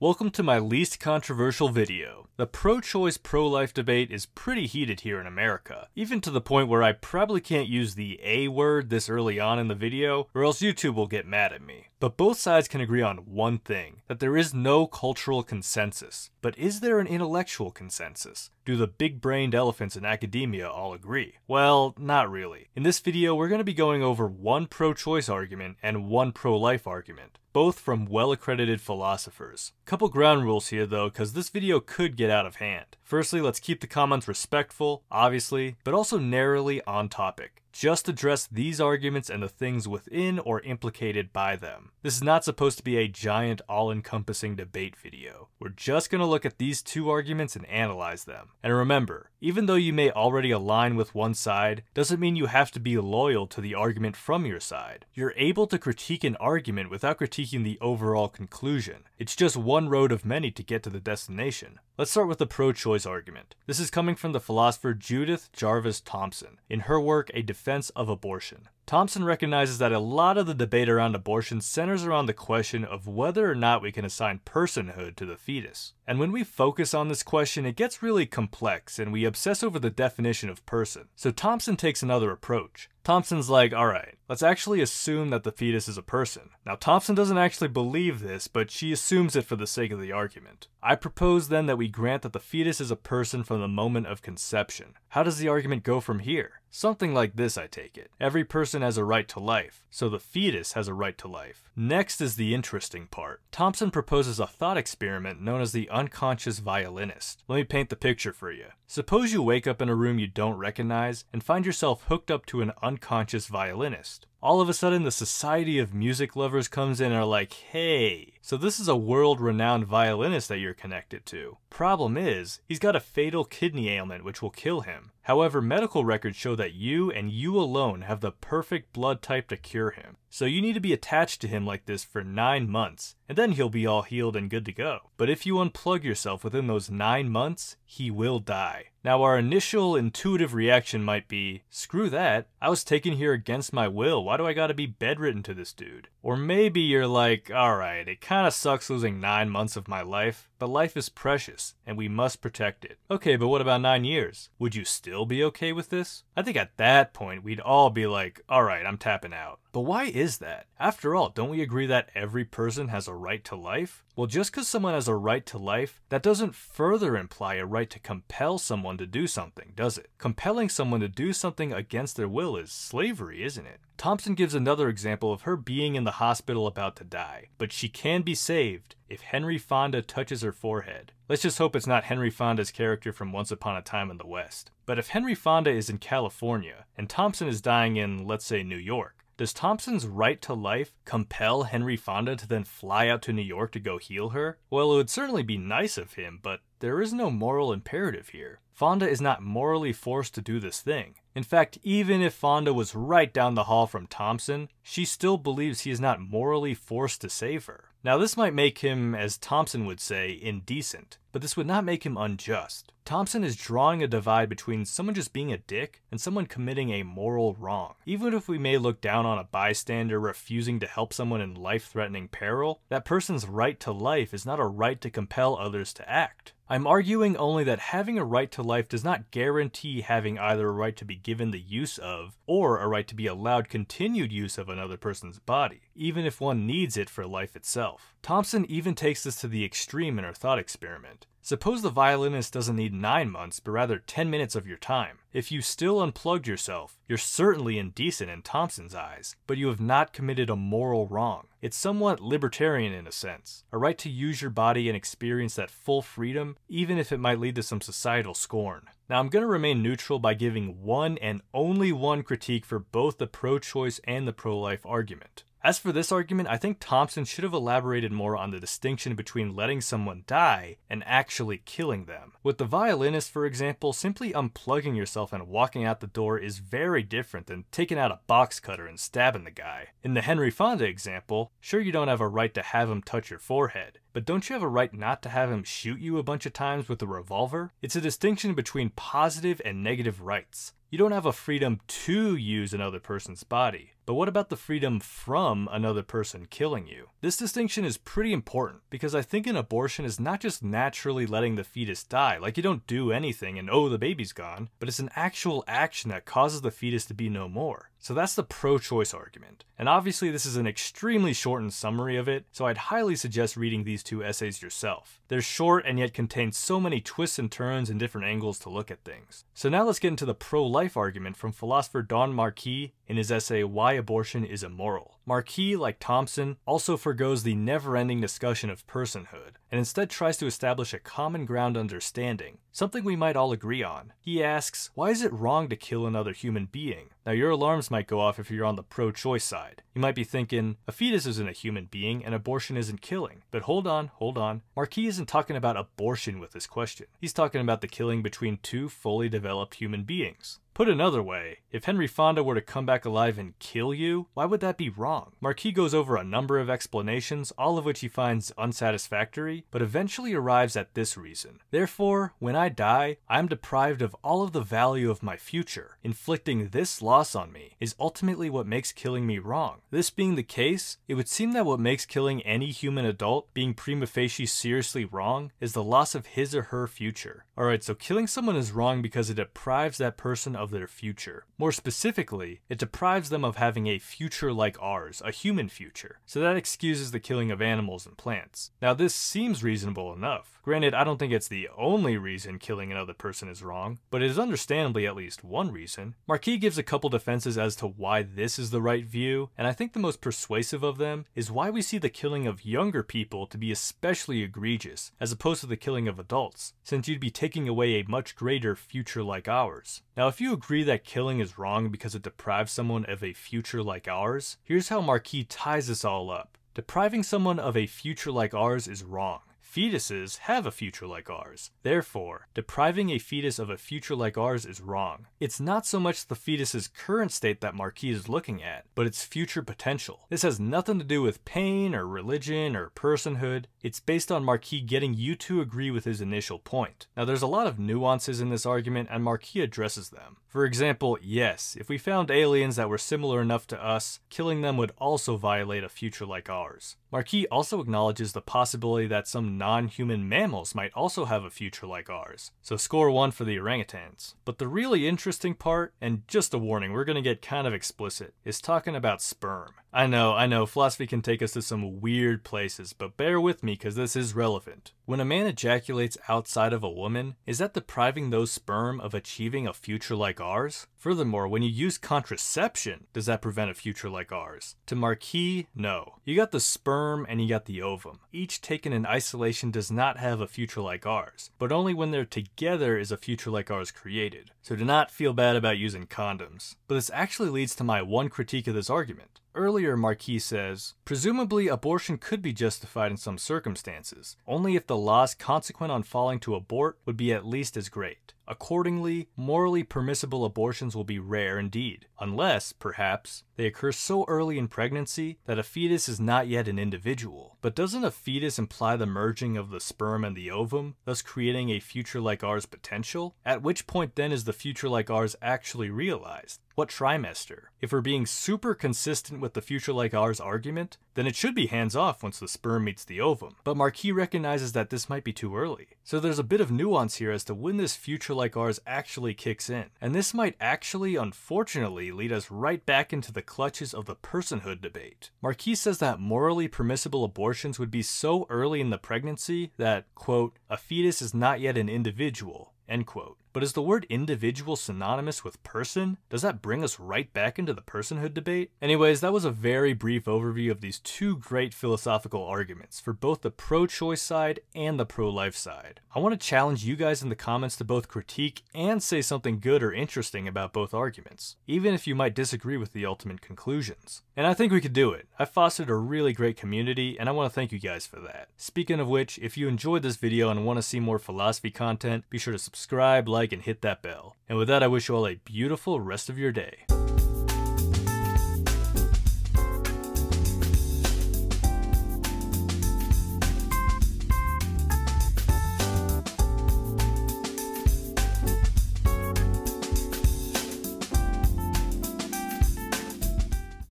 Welcome to my least controversial video. The pro-choice, pro-life debate is pretty heated here in America, even to the point where I probably can't use the A word this early on in the video, or else YouTube will get mad at me. But both sides can agree on one thing, that there is no cultural consensus. But is there an intellectual consensus? Do the big-brained elephants in academia all agree? Well, not really. In this video, we're going to be going over one pro-choice argument and one pro-life argument, both from well-accredited philosophers. Couple ground rules here though, because this video could get out of hand. Firstly, let's keep the comments respectful, obviously, but also narrowly on topic. Just address these arguments and the things within or implicated by them. This is not supposed to be a giant all-encompassing debate video. We're just going to look at these two arguments and analyze them. And remember, even though you may already align with one side, doesn't mean you have to be loyal to the argument from your side. You're able to critique an argument without critiquing the overall conclusion. It's just one road of many to get to the destination. Let's start with the pro-choice argument. This is coming from the philosopher Judith Jarvis Thomson in her work A Defense of Abortion. Thomson recognizes that a lot of the debate around abortion centers around the question of whether or not we can assign personhood to the fetus. And when we focus on this question, it gets really complex and we obsess over the definition of person. So Thomson takes another approach. Thomson's like, alright, let's actually assume that the fetus is a person. Now Thomson doesn't actually believe this, but she assumes it for the sake of the argument. I propose then that we grant that the fetus is a person from the moment of conception. How does the argument go from here? Something like this, I take it. Every person has a right to life, so the fetus has a right to life. Next is the interesting part. Thomson proposes a thought experiment known as the Unconscious Violinist. Let me paint the picture for you. Suppose you wake up in a room you don't recognize and find yourself hooked up to an unconscious violinist. All of a sudden, the Society of Music Lovers comes in and are like, hey, so this is a world-renowned violinist that you're connected to. Problem is, he's got a fatal kidney ailment which will kill him. However, medical records show that you and you alone have the perfect blood type to cure him. So you need to be attached to him like this for 9 months, and then he'll be all healed and good to go. But if you unplug yourself within those 9 months, he will die. Now our initial intuitive reaction might be, screw that, I was taken here against my will, why do I gotta be bedridden to this dude? Or maybe you're like, alright, it kinda sucks losing 9 months of my life, but life is precious, and we must protect it. Okay, but what about 9 years? Would you still be okay with this? I think at that point, we'd all be like, alright, I'm tapping out. But why is that? After all, don't we agree that every person has a right to life? Well, just because someone has a right to life, that doesn't further imply a right to compel someone to do something, does it? Compelling someone to do something against their will is slavery, isn't it? Thomson gives another example of her being in the hospital about to die, but she can be saved if Henry Fonda touches her forehead. Let's just hope it's not Henry Fonda's character from Once Upon a Time in the West. But if Henry Fonda is in California, and Thomson is dying in, let's say, New York, does Thomson's right to life compel Henry Fonda to then fly out to New York to go heal her? Well, it would certainly be nice of him, but there is no moral imperative here. Fonda is not morally forced to do this thing. In fact, even if Fonda was right down the hall from Thomson, she still believes he is not morally forced to save her. Now this might make him, as Thomson would say, indecent, but this would not make him unjust. Thomson is drawing a divide between someone just being a dick and someone committing a moral wrong. Even if we may look down on a bystander refusing to help someone in life-threatening peril, that person's right to life is not a right to compel others to act. I'm arguing only that having a right to life does not guarantee having either a right to be given the use of, or a right to be allowed continued use of another person's body, even if one needs it for life itself. Thomson even takes this to the extreme in her thought experiment. Suppose the violinist doesn't need 9 months, but rather 10 minutes of your time. If you still unplugged yourself, you're certainly indecent in Thomson's eyes, but you have not committed a moral wrong. It's somewhat libertarian in a sense, a right to use your body and experience that full freedom, even if it might lead to some societal scorn. Now I'm going to remain neutral by giving one and only one critique for both the pro-choice and the pro-life argument. As for this argument, I think Thomson should have elaborated more on the distinction between letting someone die and actually killing them. With the violinist, for example, simply unplugging yourself and walking out the door is very different than taking out a box cutter and stabbing the guy. In the Henry Fonda example, sure you don't have a right to have him touch your forehead, but but don't you have a right not to have him shoot you a bunch of times with a revolver? It's a distinction between positive and negative rights. You don't have a freedom to use another person's body. But what about the freedom from another person killing you? This distinction is pretty important because I think an abortion is not just naturally letting the fetus die, like you don't do anything and oh, the baby's gone, but it's an actual action that causes the fetus to be no more. So that's the pro-choice argument. And obviously this is an extremely shortened summary of it, so I'd highly suggest reading these two essays yourself. They're short and yet contain so many twists and turns and different angles to look at things. So now let's get into the pro-life argument from philosopher Don Marquis in his essay Why Abortion is Immoral. Marquis, like Thomson, also forgoes the never-ending discussion of personhood, and instead tries to establish a common ground understanding, something we might all agree on. He asks, why is it wrong to kill another human being? Now your alarms might go off if you're on the pro-choice side. You might be thinking, a fetus isn't a human being and abortion isn't killing. But hold on. Marquis isn't talking about abortion with this question. He's talking about the killing between two fully developed human beings. Put another way, if Henry Fonda were to come back alive and kill you, why would that be wrong? Marquis goes over a number of explanations, all of which he finds unsatisfactory, but eventually arrives at this reason. Therefore, when I die, I am deprived of all of the value of my future. Inflicting this loss on me is ultimately what makes killing me wrong. This being the case, it would seem that what makes killing any human adult being prima facie seriously wrong is the loss of his or her future. Alright, so killing someone is wrong because it deprives that person of their future. More specifically, it deprives them of having a future like ours, a human future. So that excuses the killing of animals and plants. Now this seems reasonable enough. Granted, I don't think it's the only reason killing another person is wrong, but it is understandably at least one reason. Marquis gives a couple defenses as to why this is the right view, and I think the most persuasive of them is why we see the killing of younger people to be especially egregious, as opposed to the killing of adults, since you'd be taking away a much greater future like ours. Now if you agree that killing is wrong because it deprives someone of a future like ours, here's how Marquis ties this all up. Depriving someone of a future like ours is wrong. Fetuses have a future like ours. Therefore, depriving a fetus of a future like ours is wrong. It's not so much the fetus's current state that Marquis is looking at, but its future potential. This has nothing to do with pain or religion or personhood. It's based on Marquis getting you to agree with his initial point. Now there's a lot of nuances in this argument and Marquis addresses them. For example, yes, if we found aliens that were similar enough to us, killing them would also violate a future like ours. Marquis also acknowledges the possibility that some non-human mammals might also have a future like ours. So score 1 for the orangutans. But the really interesting part, and just a warning, we're gonna get kind of explicit, is talking about sperm. I know, philosophy can take us to some weird places, but bear with me because this is relevant. When a man ejaculates outside of a woman, is that depriving those sperm of achieving a future like ours? Furthermore, when you use contraception, does that prevent a future like ours? To Marquis, no. You got the sperm and you got the ovum. Each taken in isolation does not have a future like ours, but only when they're together is a future like ours created. So do not feel bad about using condoms. But this actually leads to my one critique of this argument. Earlier, Marquis says, presumably abortion could be justified in some circumstances, only if the laws consequent on falling to abort would be at least as great. Accordingly, morally permissible abortions will be rare indeed, unless, perhaps, they occur so early in pregnancy that a fetus is not yet an individual. But doesn't a fetus imply the merging of the sperm and the ovum, thus creating a future like ours potential? At which point then is the future like ours actually realized? What trimester? If we're being super consistent with the future like ours argument, then it should be hands off once the sperm meets the ovum. But Marquis recognizes that this might be too early. So there's a bit of nuance here as to when this future like ours actually kicks in. And this might actually, unfortunately, lead us right back into the clutches of the personhood debate. Marquis says that morally permissible abortions would be so early in the pregnancy that, quote, a fetus is not yet an individual, end quote. But is the word individual synonymous with person? Does that bring us right back into the personhood debate? Anyways, that was a very brief overview of these two great philosophical arguments for both the pro-choice side and the pro-life side. I want to challenge you guys in the comments to both critique and say something good or interesting about both arguments, even if you might disagree with the ultimate conclusions. And I think we could do it. I've fostered a really great community and I want to thank you guys for that. Speaking of which, if you enjoyed this video and want to see more philosophy content, be sure to subscribe, like, and hit that bell. And with that, I wish you all a beautiful rest of your day.